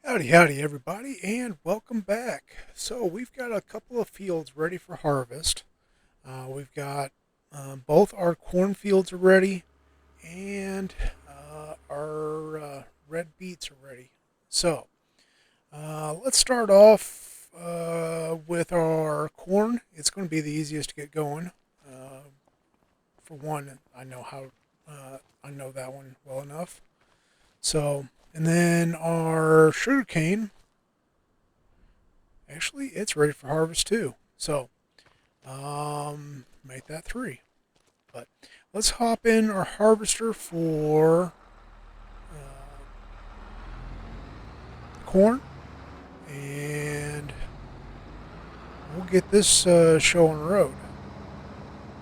Howdy, howdy, everybody, and welcome back. So, we've got a couple of fields ready for harvest. We've got both our cornfields are ready, and our red beets are ready. So, let's start off with our corn. It's going to be the easiest to get going. Uh, for one, I know that one well enough. So, and then our sugar cane. Actually, it's ready for harvest too. So, make that three. But let's hop in our harvester for corn, and we'll get this show on the road.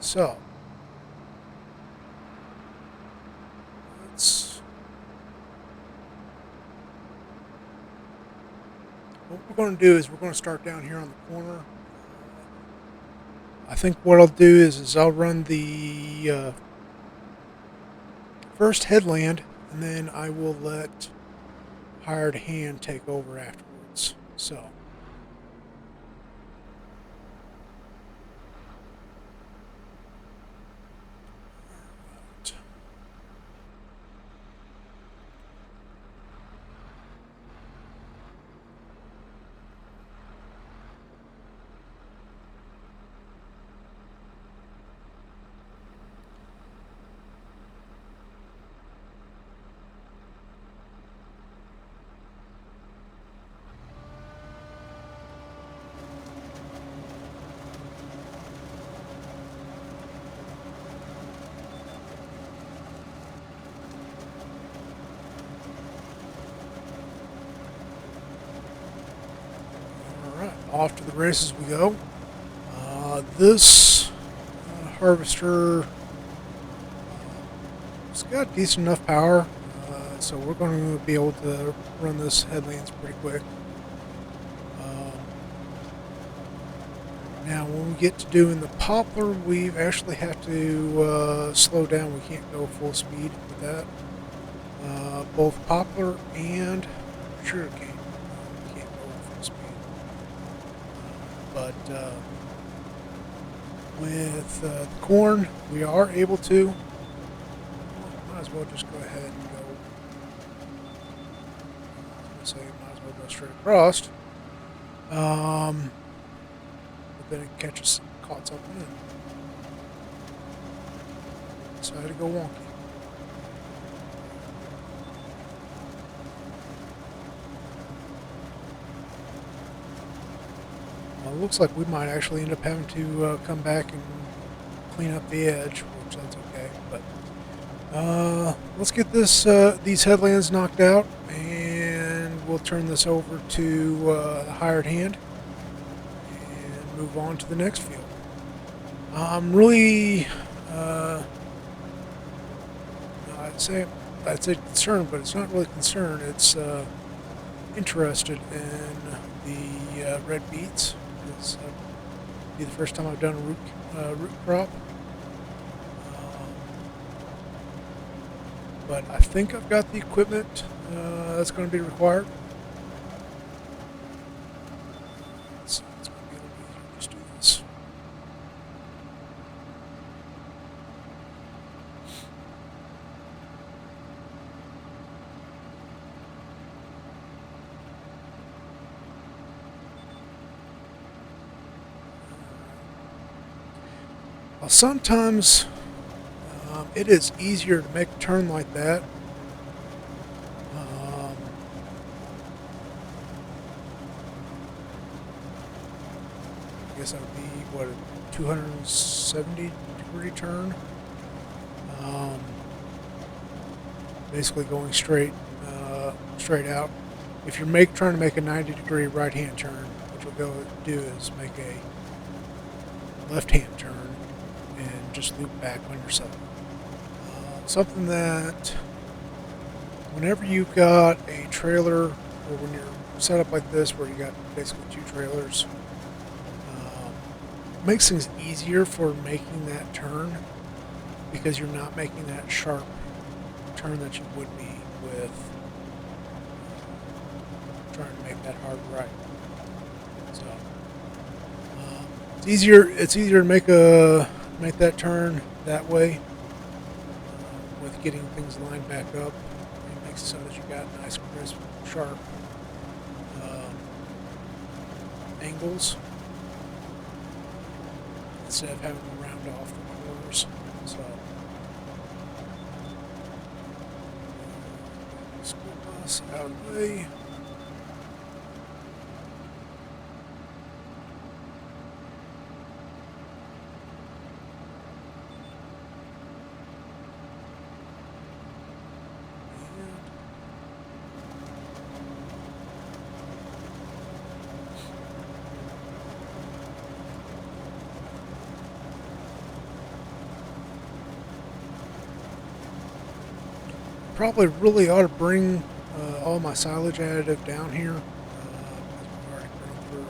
So, let's. What we're going to do is we're going to start down here on the corner. I think what I'll do is I'll run the first headland, and then I will let hired hand take over afterwards. So, all right, off to the races we go. This harvester it's got decent enough power, so we're going to be able to run this headlands pretty quick. Um, Now, when we get to doing the poplar, we actually have to slow down. We can't go full speed with that. Both poplar and sugarcane, we can't go full speed. But with the corn, we are able to. Might as well just go ahead and go. I was going to say, might as well go straight across. But then it caught something in. Decided to go wonky. Well, it looks like we might actually end up having to come back and clean up the edge, which that's okay. But let's get these headlands knocked out, and we'll turn this over to the hired hand and move on to the next field. I'm really, I'd say, concerned, but it's not really concern. It's interested in the red beets. It's be the first time I've done a root crop. But I think I've got the equipment that's going to be required. It's going to be a little easier. Just do this. Well, sometimes it is easier to make a turn like that. I guess that would be what, a 270-degree turn. Um, Basically going straight out. If you're trying to make a 90-degree right-hand turn, what you'll go do is make a left-hand turn and just loop back on yourself. Something that whenever you've got a trailer, or when you're set up like this where you got basically two trailers, makes things easier for making that turn because you're not making that sharp turn that you would be with that hard right. So it's easier to make that turn that way with getting things lined back up. It makes it so that you got nice, crisp, sharp um, angles instead of having to round off the corners. So school bus out of the way. Probably really ought to bring all my silage additive down here because we've already burned through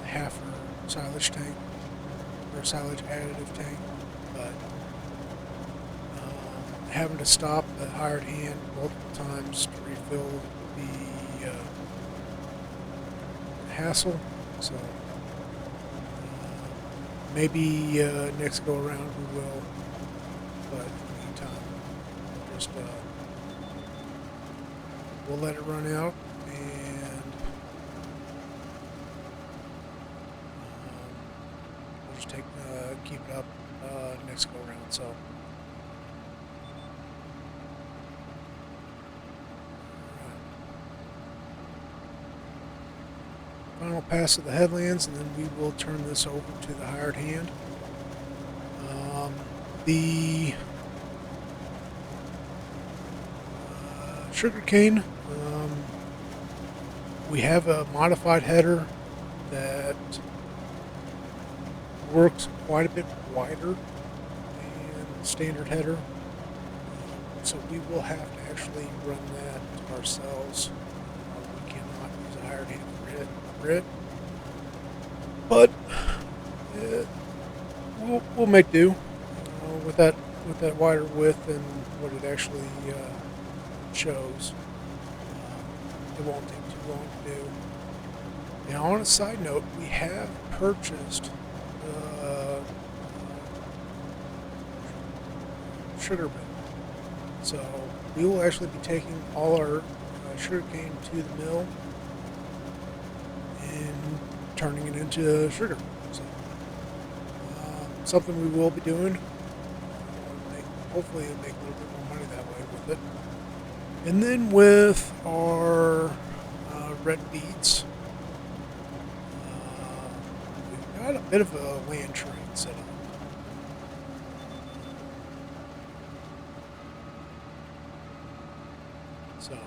half our silage tank or silage additive tank. But having to stop the hired hand multiple times to refill the hassle. So maybe next go around we will. But in the meantime, just we'll let it run out and we'll just keep it up next go around. So final pass of the headlands, and then we will turn this over to the hired hand. The sugarcane, we have a modified header that works quite a bit wider than the standard header. So we will have to actually run that ourselves. We cannot use a hired hand for it. But we'll make do with that wider width and what it actually shows. It won't take too long to do. Now, on a side note, we have purchased sugar mill. So we will actually be taking all our sugarcane to the mill and turning it into sugar. So something we will be doing. Hopefully it'll make a little bit more money that way with it. And then with our red beets, we've got a bit of a land train set up. So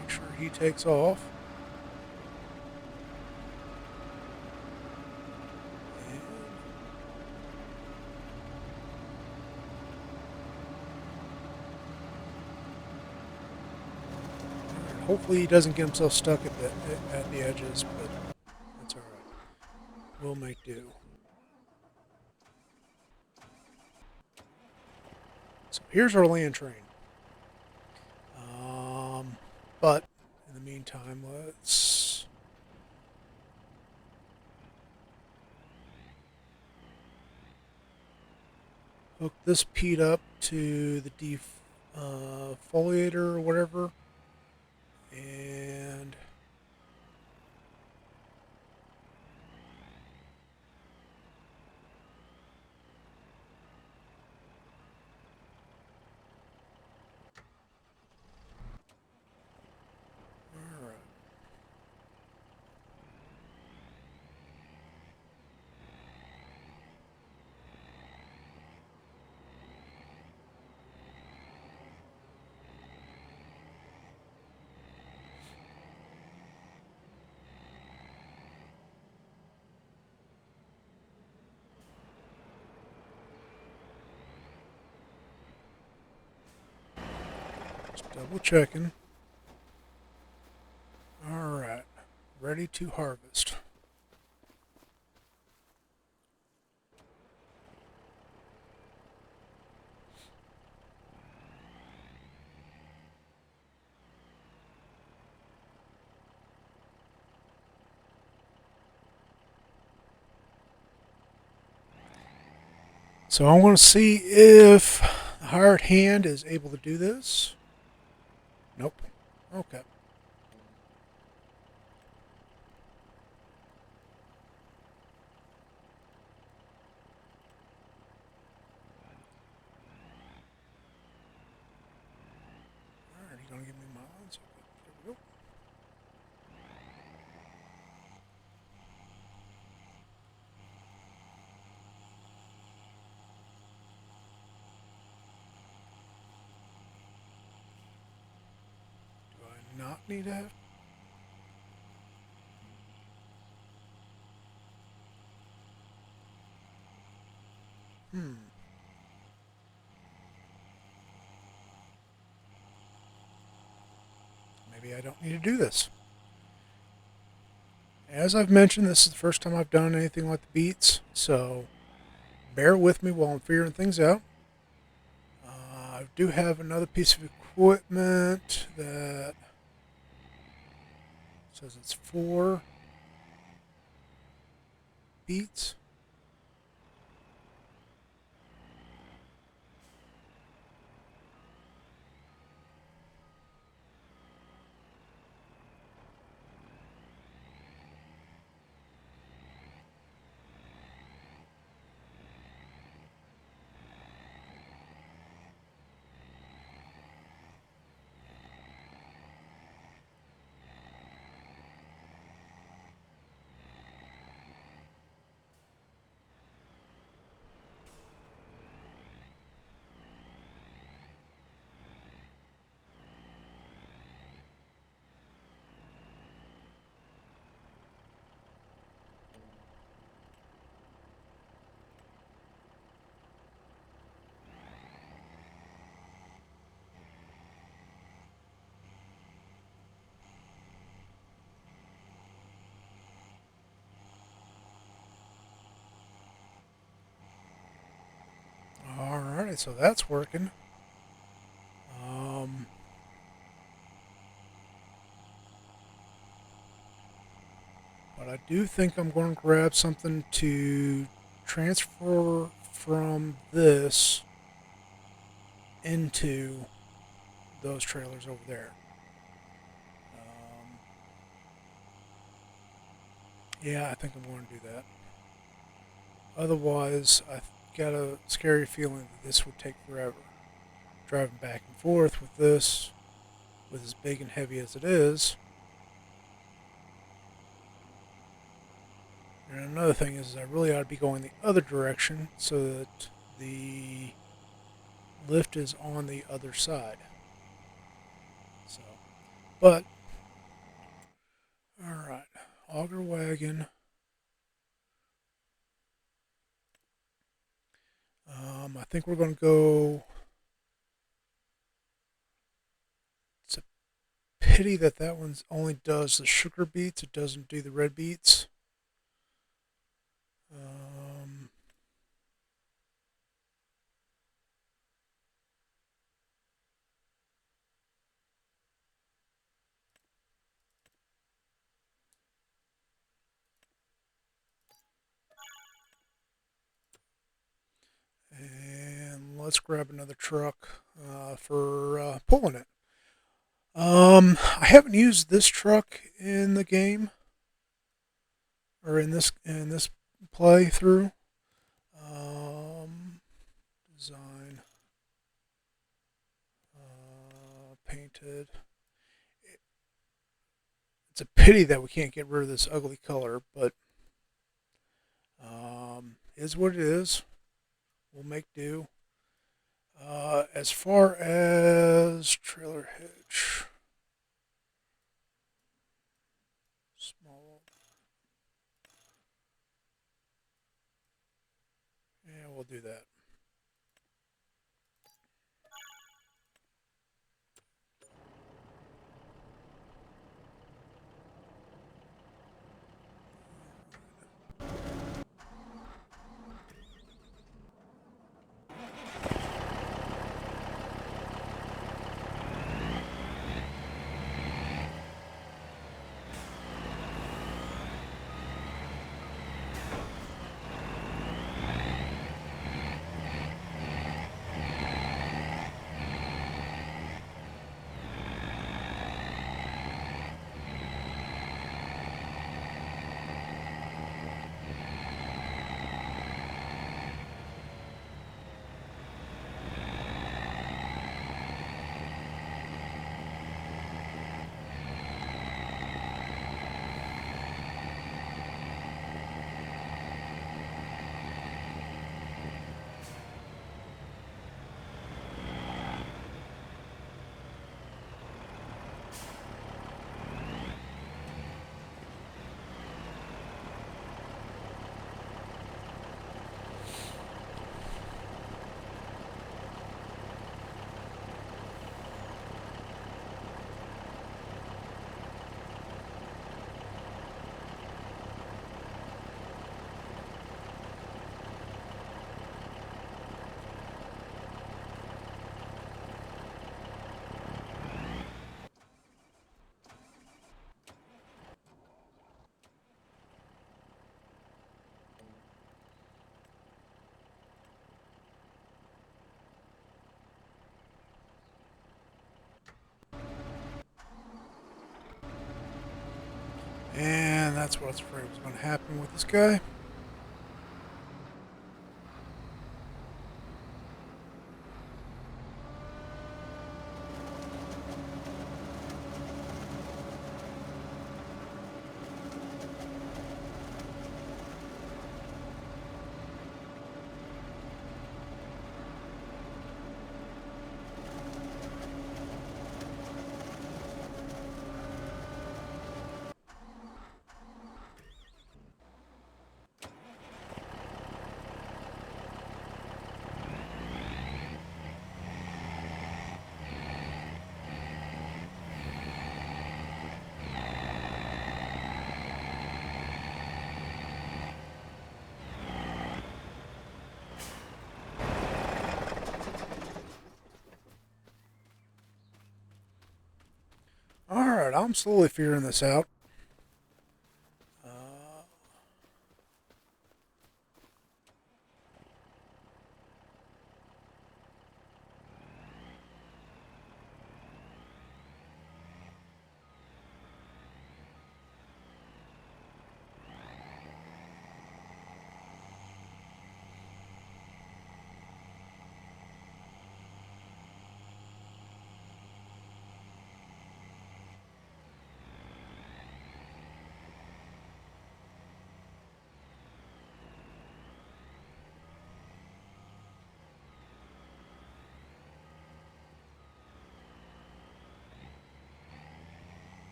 make sure he takes off. Hopefully he doesn't get himself stuck at the edges, but that's all right. We'll make do. So here's our land train. But in the meantime, let's hook this peat up to the defoliator or whatever. And Double checking. All right, ready to harvest. So I'm going to see if the hired hand is able to do this. Nope. Okay. All right, he's going to give me mines. Okay, there we go. Do I not need to have? Hmm. Maybe I don't need to do this. As I've mentioned, this is the first time I've done anything like the beets, so bear with me while I'm figuring things out. I do have another piece of equipment that says it's 4 beets. Alright, so that's working. Um, but I do think I'm going to grab something to transfer from this into those trailers over there. Um, yeah, I think I'm going to do that. Otherwise, I've got a scary feeling that this would take forever. Driving back and forth with this, with as big and heavy as it is. And another thing is I really ought to be going the other direction so that the lift is on the other side. So, but all right, auger wagon. I think we're going to go. It's a pity that that one only does the sugar beets. It doesn't do the red beets. Um, and let's grab another truck for pulling it. I haven't used this truck in the game or in this playthrough. Um, design, painted. It's a pity that we can't get rid of this ugly color, but is what it is. We'll make do. As far as trailer hitch, small. Yeah, we'll do that. And that's what I was afraid was going to happen with this guy. Alright, I'm slowly figuring this out.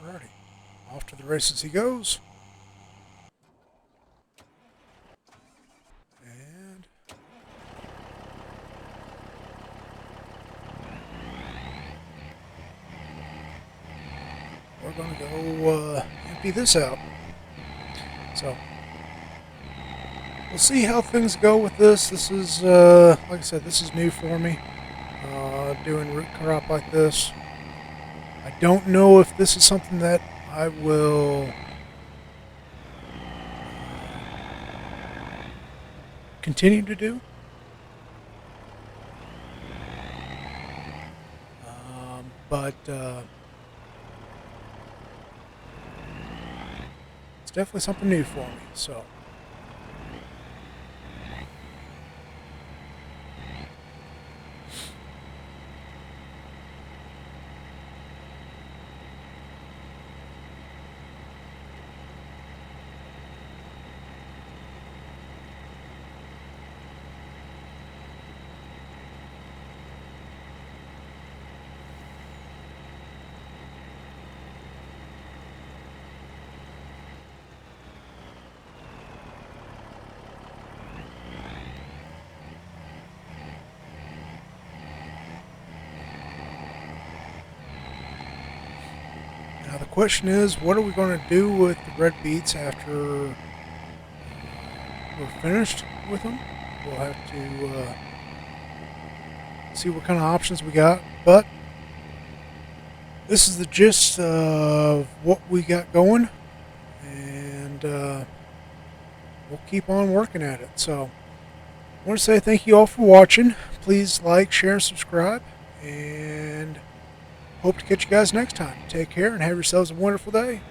Alrighty, off to the races he goes. And we're going to go empty this out. So we'll see how things go with this. This is, like I said, this is new for me. Doing root crop like this. I don't know if this is something that I will continue to do. But it's definitely something new for me. So. Now the question is, what are we going to do with the red beets after we're finished with them? We'll have to see what kind of options we got. But this is the gist of what we got going, and we'll keep on working at it. So I want to say thank you all for watching. Please like, share, subscribe, and hope to catch you guys next time. Take care and have yourselves a wonderful day.